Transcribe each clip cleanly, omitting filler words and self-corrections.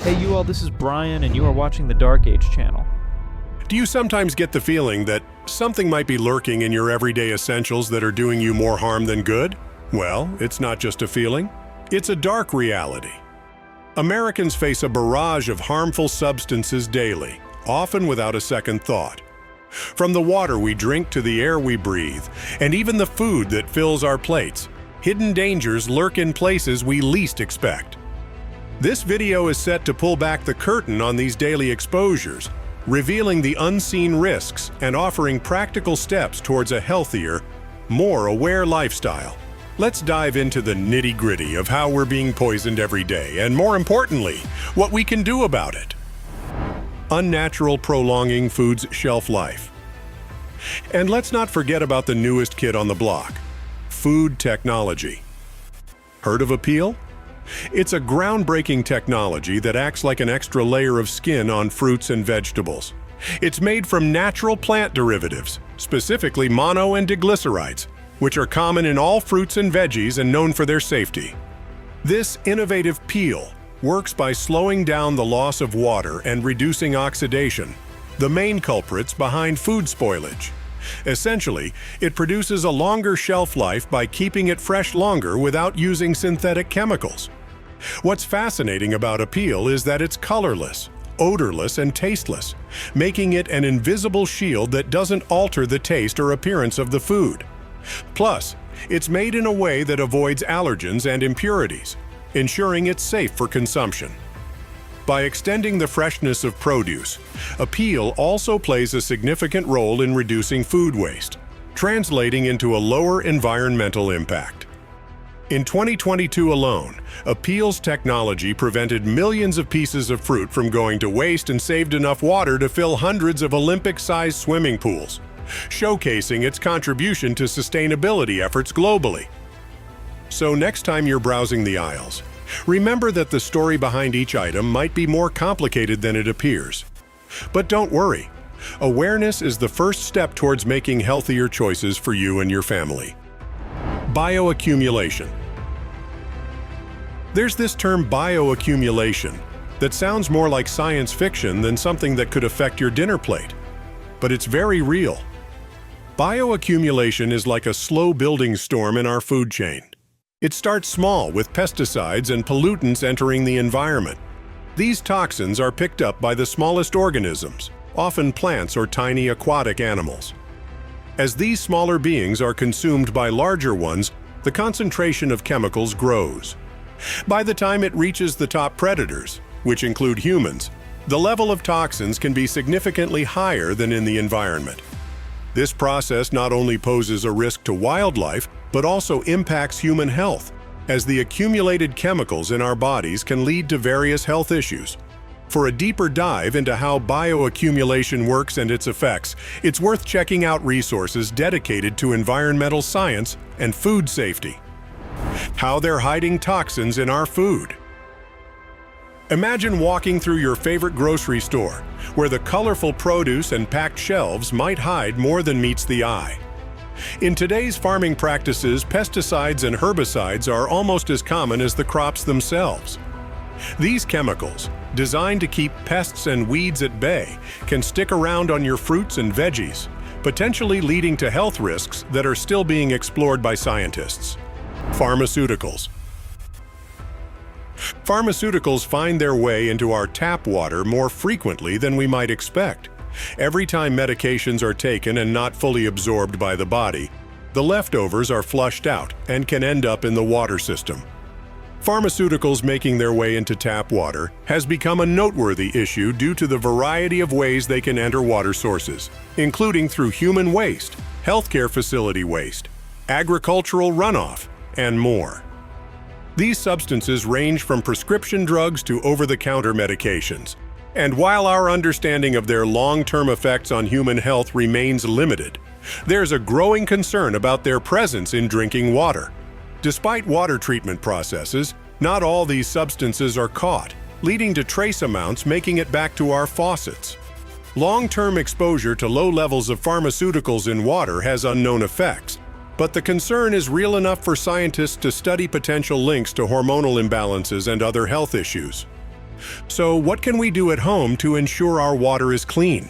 Hey you all, this is Brian and you are watching the Dark Age channel. Do you sometimes get the feeling that something might be lurking in your everyday essentials that are doing you more harm than good? Well, it's not just a feeling, it's a dark reality. Americans face a barrage of harmful substances daily, often without a second thought. From the water we drink to the air we breathe, and even the food that fills our plates, hidden dangers lurk in places we least expect. This video is set to pull back the curtain on these daily exposures, revealing the unseen risks and offering practical steps towards a healthier, more aware lifestyle. Let's dive into the nitty-gritty of how we're being poisoned every day, and more importantly, what we can do about it. Unnatural prolonging food's shelf life. And let's not forget about the newest kid on the block, food technology. Heard of a peel? It's a groundbreaking technology that acts like an extra layer of skin on fruits and vegetables. It's made from natural plant derivatives, specifically mono and diglycerides, which are common in all fruits and veggies and known for their safety. This innovative peel works by slowing down the loss of water and reducing oxidation, the main culprits behind food spoilage. Essentially, it produces a longer shelf life by keeping it fresh longer without using synthetic chemicals. What's fascinating about a peel is that it's colorless, odorless, and tasteless, making it an invisible shield that doesn't alter the taste or appearance of the food. Plus, it's made in a way that avoids allergens and impurities, ensuring it's safe for consumption. By extending the freshness of produce, a peel also plays a significant role in reducing food waste, translating into a lower environmental impact. In 2022 alone, a peel's technology prevented millions of pieces of fruit from going to waste and saved enough water to fill hundreds of Olympic-sized swimming pools, showcasing its contribution to sustainability efforts globally. So next time you're browsing the aisles, remember that the story behind each item might be more complicated than it appears. But don't worry, awareness is the first step towards making healthier choices for you and your family. Bioaccumulation. There's this term bioaccumulation that sounds more like science fiction than something that could affect your dinner plate. But it's very real. Bioaccumulation is like a slow-building storm in our food chain. It starts small with pesticides and pollutants entering the environment. These toxins are picked up by the smallest organisms, often plants or tiny aquatic animals. As these smaller beings are consumed by larger ones, the concentration of chemicals grows. By the time it reaches the top predators, which include humans, the level of toxins can be significantly higher than in the environment. This process not only poses a risk to wildlife, but also impacts human health, as the accumulated chemicals in our bodies can lead to various health issues. For a deeper dive into how bioaccumulation works and its effects, it's worth checking out resources dedicated to environmental science and food safety. How they're hiding toxins in our food. Imagine walking through your favorite grocery store, where the colorful produce and packed shelves might hide more than meets the eye. In today's farming practices, pesticides and herbicides are almost as common as the crops themselves. These chemicals, designed to keep pests and weeds at bay, can stick around on your fruits and veggies, potentially leading to health risks that are still being explored by scientists. Pharmaceuticals. Pharmaceuticals find their way into our tap water more frequently than we might expect. Every time medications are taken and not fully absorbed by the body, the leftovers are flushed out and can end up in the water system. Pharmaceuticals making their way into tap water has become a noteworthy issue due to the variety of ways they can enter water sources, including through human waste, healthcare facility waste, agricultural runoff, and more. These substances range from prescription drugs to over-the-counter medications. And while our understanding of their long-term effects on human health remains limited, there's a growing concern about their presence in drinking water. Despite water treatment processes, not all these substances are caught, leading to trace amounts making it back to our faucets. Long-term exposure to low levels of pharmaceuticals in water has unknown effects, but the concern is real enough for scientists to study potential links to hormonal imbalances and other health issues. So what can we do at home to ensure our water is clean?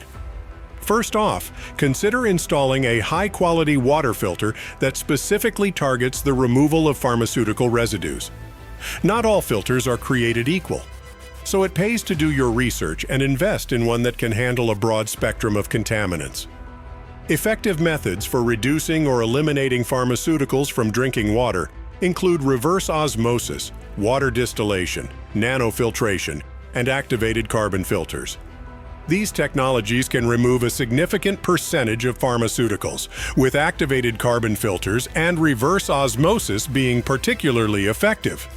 First off, consider installing a high-quality water filter that specifically targets the removal of pharmaceutical residues. Not all filters are created equal, so it pays to do your research and invest in one that can handle a broad spectrum of contaminants. Effective methods for reducing or eliminating pharmaceuticals from drinking water include reverse osmosis, water distillation, nanofiltration, and activated carbon filters. These technologies can remove a significant percentage of pharmaceuticals, with activated carbon filters and reverse osmosis being particularly effective.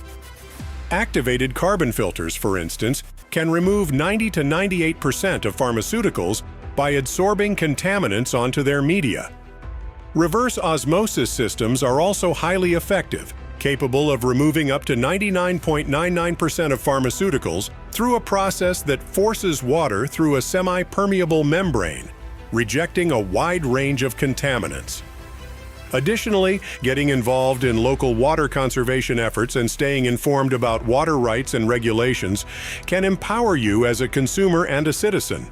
Activated carbon filters, for instance, can remove 90 to 98% of pharmaceuticals by adsorbing contaminants onto their media. Reverse osmosis systems are also highly effective, capable of removing up to 99.99% of pharmaceuticals through a process that forces water through a semi-permeable membrane, rejecting a wide range of contaminants. Additionally, getting involved in local water conservation efforts and staying informed about water rights and regulations can empower you as a consumer and a citizen.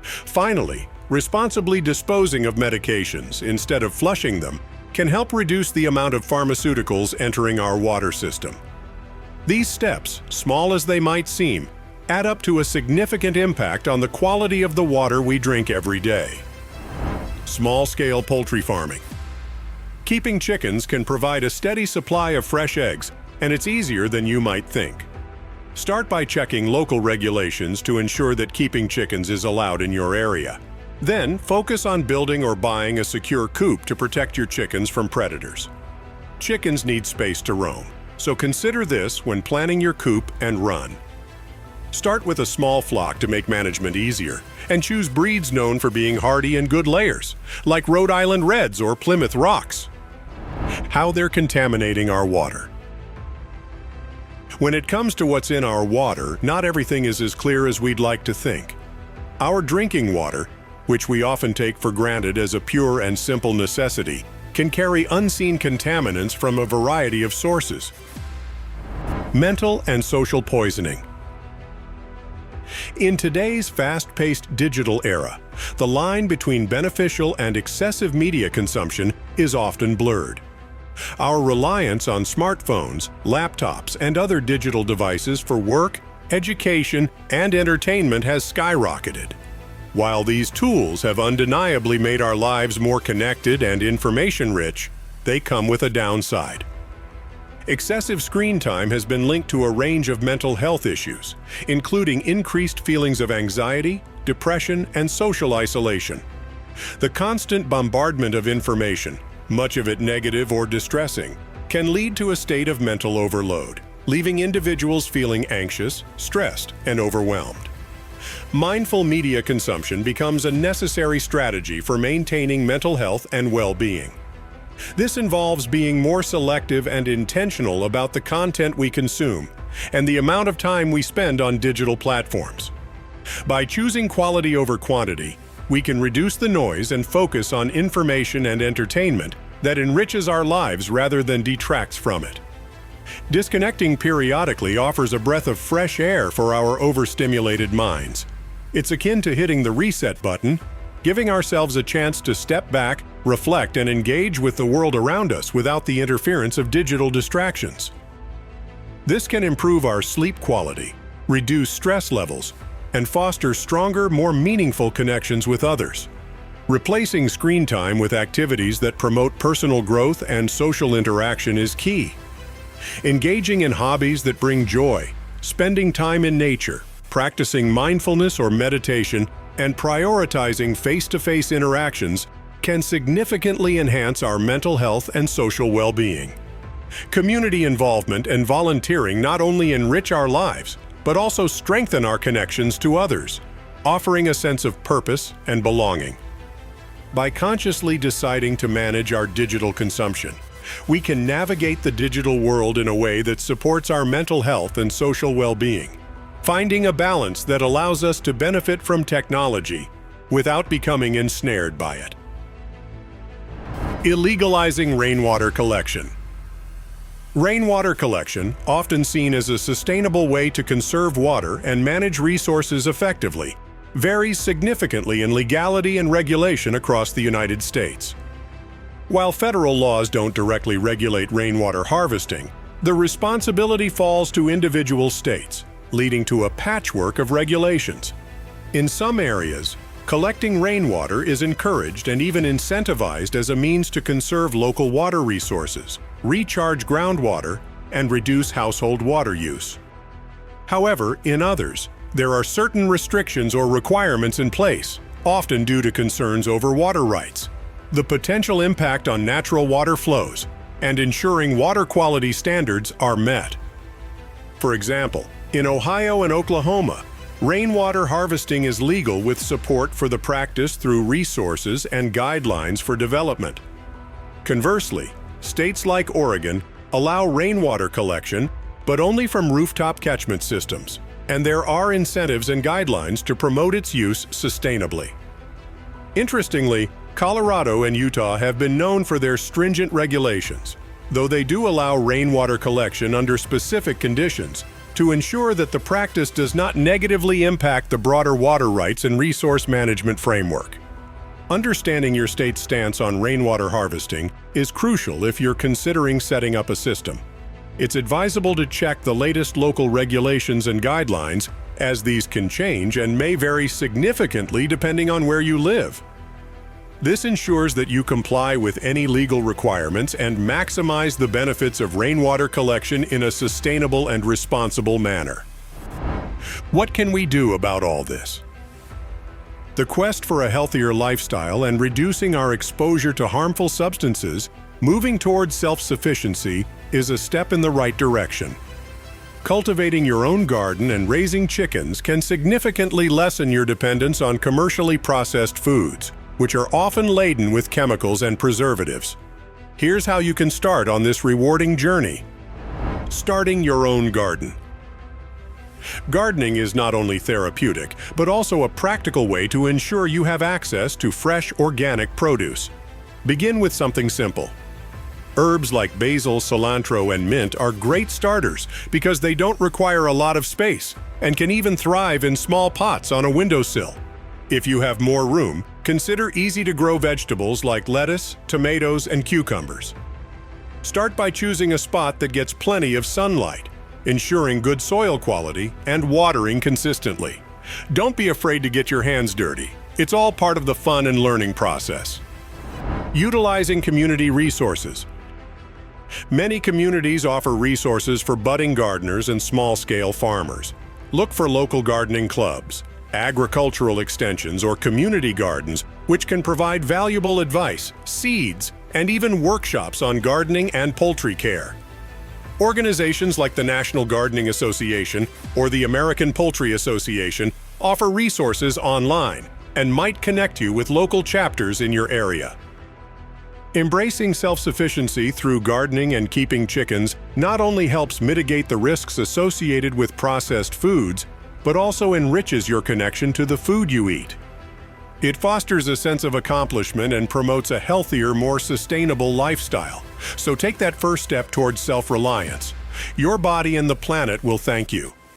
Finally, responsibly disposing of medications instead of flushing them can help reduce the amount of pharmaceuticals entering our water system. These steps, small as they might seem, add up to a significant impact on the quality of the water we drink every day. Small-scale poultry farming. Keeping chickens can provide a steady supply of fresh eggs, and it's easier than you might think. Start by checking local regulations to ensure that keeping chickens is allowed in your area. Then, focus on building or buying a secure coop to protect your chickens from predators. Chickens need space to roam, so consider this when planning your coop and run. Start with a small flock to make management easier, and choose breeds known for being hardy and good layers, like Rhode Island Reds or Plymouth Rocks. How they're contaminating our water. When it comes to what's in our water, not everything is as clear as we'd like to think. Our drinking water, which we often take for granted as a pure and simple necessity, can carry unseen contaminants from a variety of sources. Mental and social poisoning. In today's fast-paced digital era, the line between beneficial and excessive media consumption is often blurred. Our reliance on smartphones, laptops, and other digital devices for work, education, and entertainment has skyrocketed. While these tools have undeniably made our lives more connected and information-rich, they come with a downside. Excessive screen time has been linked to a range of mental health issues, including increased feelings of anxiety, depression, and social isolation. The constant bombardment of information, much of it negative or distressing, can lead to a state of mental overload, leaving individuals feeling anxious, stressed, and overwhelmed. Mindful media consumption becomes a necessary strategy for maintaining mental health and well-being. This involves being more selective and intentional about the content we consume and the amount of time we spend on digital platforms. By choosing quality over quantity, we can reduce the noise and focus on information and entertainment that enriches our lives rather than detracts from it. Disconnecting periodically offers a breath of fresh air for our overstimulated minds. It's akin to hitting the reset button, giving ourselves a chance to step back, reflect, and engage with the world around us without the interference of digital distractions. This can improve our sleep quality, reduce stress levels, and foster stronger, more meaningful connections with others. Replacing screen time with activities that promote personal growth and social interaction is key. Engaging in hobbies that bring joy, spending time in nature, practicing mindfulness or meditation, and prioritizing face-to-face interactions can significantly enhance our mental health and social well-being. Community involvement and volunteering not only enrich our lives, but also strengthen our connections to others, offering a sense of purpose and belonging. By consciously deciding to manage our digital consumption, we can navigate the digital world in a way that supports our mental health and social well-being, finding a balance that allows us to benefit from technology without becoming ensnared by it. Illegalizing rainwater collection. Rainwater collection, often seen as a sustainable way to conserve water and manage resources effectively, varies significantly in legality and regulation across the United States. While federal laws don't directly regulate rainwater harvesting, the responsibility falls to individual states, leading to a patchwork of regulations. In some areas, collecting rainwater is encouraged and even incentivized as a means to conserve local water resources, recharge groundwater, and reduce household water use. However, in others, there are certain restrictions or requirements in place, often due to concerns over water rights, the potential impact on natural water flows, and ensuring water quality standards are met. For example, in Ohio and Oklahoma, rainwater harvesting is legal with support for the practice through resources and guidelines for development. Conversely, states like Oregon allow rainwater collection, but only from rooftop catchment systems, and there are incentives and guidelines to promote its use sustainably. Interestingly, Colorado and Utah have been known for their stringent regulations, though they do allow rainwater collection under specific conditions to ensure that the practice does not negatively impact the broader water rights and resource management framework. Understanding your state's stance on rainwater harvesting is crucial if you're considering setting up a system. It's advisable to check the latest local regulations and guidelines, as these can change and may vary significantly depending on where you live. This ensures that you comply with any legal requirements and maximize the benefits of rainwater collection in a sustainable and responsible manner. What can we do about all this? The quest for a healthier lifestyle and reducing our exposure to harmful substances, moving towards self-sufficiency, is a step in the right direction. Cultivating your own garden and raising chickens can significantly lessen your dependence on commercially processed foods, which are often laden with chemicals and preservatives. Here's how you can start on this rewarding journey. Starting your own garden. Gardening is not only therapeutic, but also a practical way to ensure you have access to fresh, organic produce. Begin with something simple. Herbs like basil, cilantro, and mint are great starters because they don't require a lot of space and can even thrive in small pots on a windowsill. If you have more room, consider easy-to-grow vegetables like lettuce, tomatoes, and cucumbers. Start by choosing a spot that gets plenty of sunlight, ensuring good soil quality and watering consistently. Don't be afraid to get your hands dirty. It's all part of the fun and learning process. Utilizing community resources. Many communities offer resources for budding gardeners and small-scale farmers. Look for local gardening clubs, agricultural extensions, or community gardens, which can provide valuable advice, seeds, and even workshops on gardening and poultry care. Organizations like the National Gardening Association or the American Poultry Association offer resources online and might connect you with local chapters in your area. Embracing self-sufficiency through gardening and keeping chickens not only helps mitigate the risks associated with processed foods, but also enriches your connection to the food you eat. It fosters a sense of accomplishment and promotes a healthier, more sustainable lifestyle. So take that first step towards self-reliance. Your body and the planet will thank you.